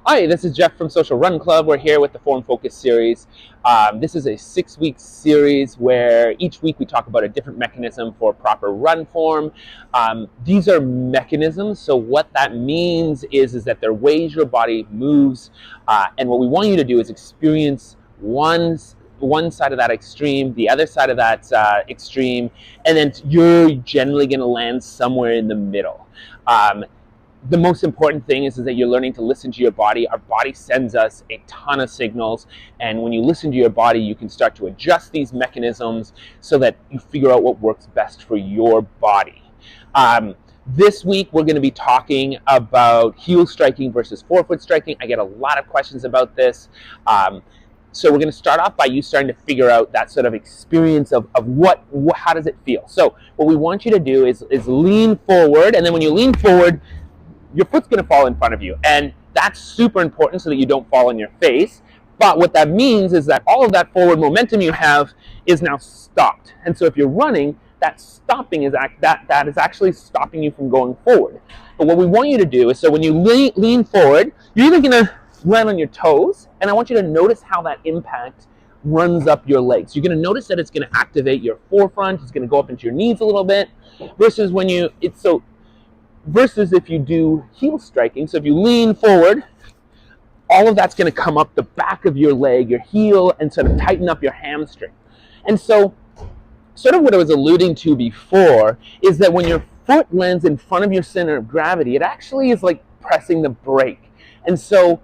Hi, this is Jeff from Social Run Club. We're here with the Form Focus series. This is a 6-week series where each week we talk about a different mechanism for proper run form. These are mechanisms, so what that means is that they're ways your body moves, and what we want you to do is experience one side of that extreme, the other side of that extreme, and then you're generally going to land somewhere in the middle. The most important thing is that you're learning to listen to your body. Our body sends us a ton of signals, and when you listen to your body, you can start to adjust these mechanisms so that you figure out what works best for your body. This week, we're going to be talking about heel striking versus forefoot striking. I get a lot of questions about this. So we're going to start off by you starting to figure out that sort of experience of how does it feel. So what we want you to do is lean forward, and then when you lean forward, your foot's going to fall in front of you, and that's super important so that you don't fall on your face. But what that means is that all of that forward momentum you have is now stopped, and so if you're running, that stopping is that is actually stopping you from going forward. But what we want you to do is, so when you lean forward, you're either going to land on your toes, and I want you to notice how that impact runs up your legs. You're going to notice that it's going to activate your forefront, it's going to go up into your knees a little bit, versus if you do heel striking. So if you lean forward, all of that's going to come up the back of your leg, your heel, and sort of tighten up your hamstring. And so sort of what I was alluding to before is that when your foot lands in front of your center of gravity, it actually is like pressing the brake. And so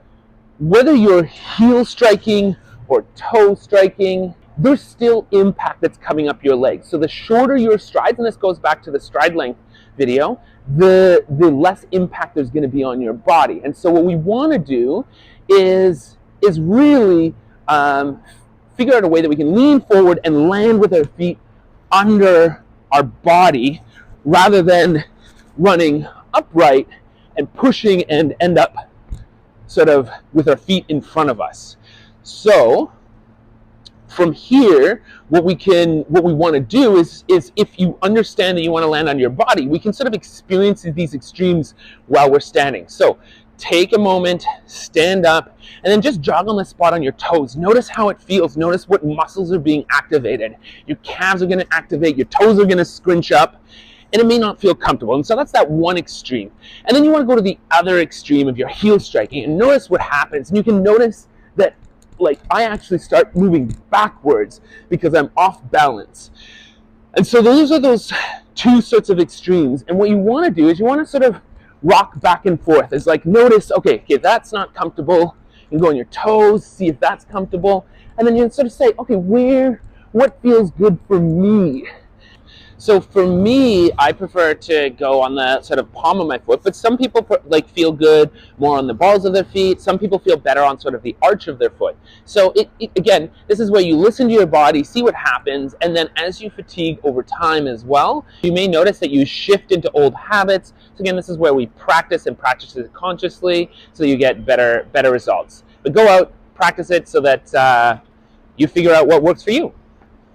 whether you're heel striking or toe striking, there's still impact that's coming up your legs. So the shorter your strides, and this goes back to the stride length video, the less impact there's going to be on your body. And so what we want to do is really figure out a way that we can lean forward and land with our feet under our body rather than running upright and pushing and end up sort of with our feet in front of us. So from here, what we want to do is if you understand that you want to land on your body, we can sort of experience these extremes while we're standing. So take a moment, stand up, and then just jog on the spot on your toes. Notice how it feels. Notice what muscles are being activated. Your calves are going to activate. Your toes are going to scrunch up, and it may not feel comfortable. And so that's that one extreme. And then you want to go to the other extreme of your heel striking and notice what happens. And you can notice that, like, I actually start moving backwards because I'm off balance. And so those are those two sorts of extremes. And what you want to do is you want to sort of rock back and forth. It's like, notice, okay, that's not comfortable. You can go on your toes, see if that's comfortable. And then you sort of say, okay, what feels good for me? So for me, I prefer to go on the sort of palm of my foot, but some people feel good more on the balls of their feet. Some people feel better on sort of the arch of their foot. So again, this is where you listen to your body, see what happens, and then as you fatigue over time as well, you may notice that you shift into old habits. So again, this is where we practice it consciously so you get better results. But go out, practice it so that you figure out what works for you.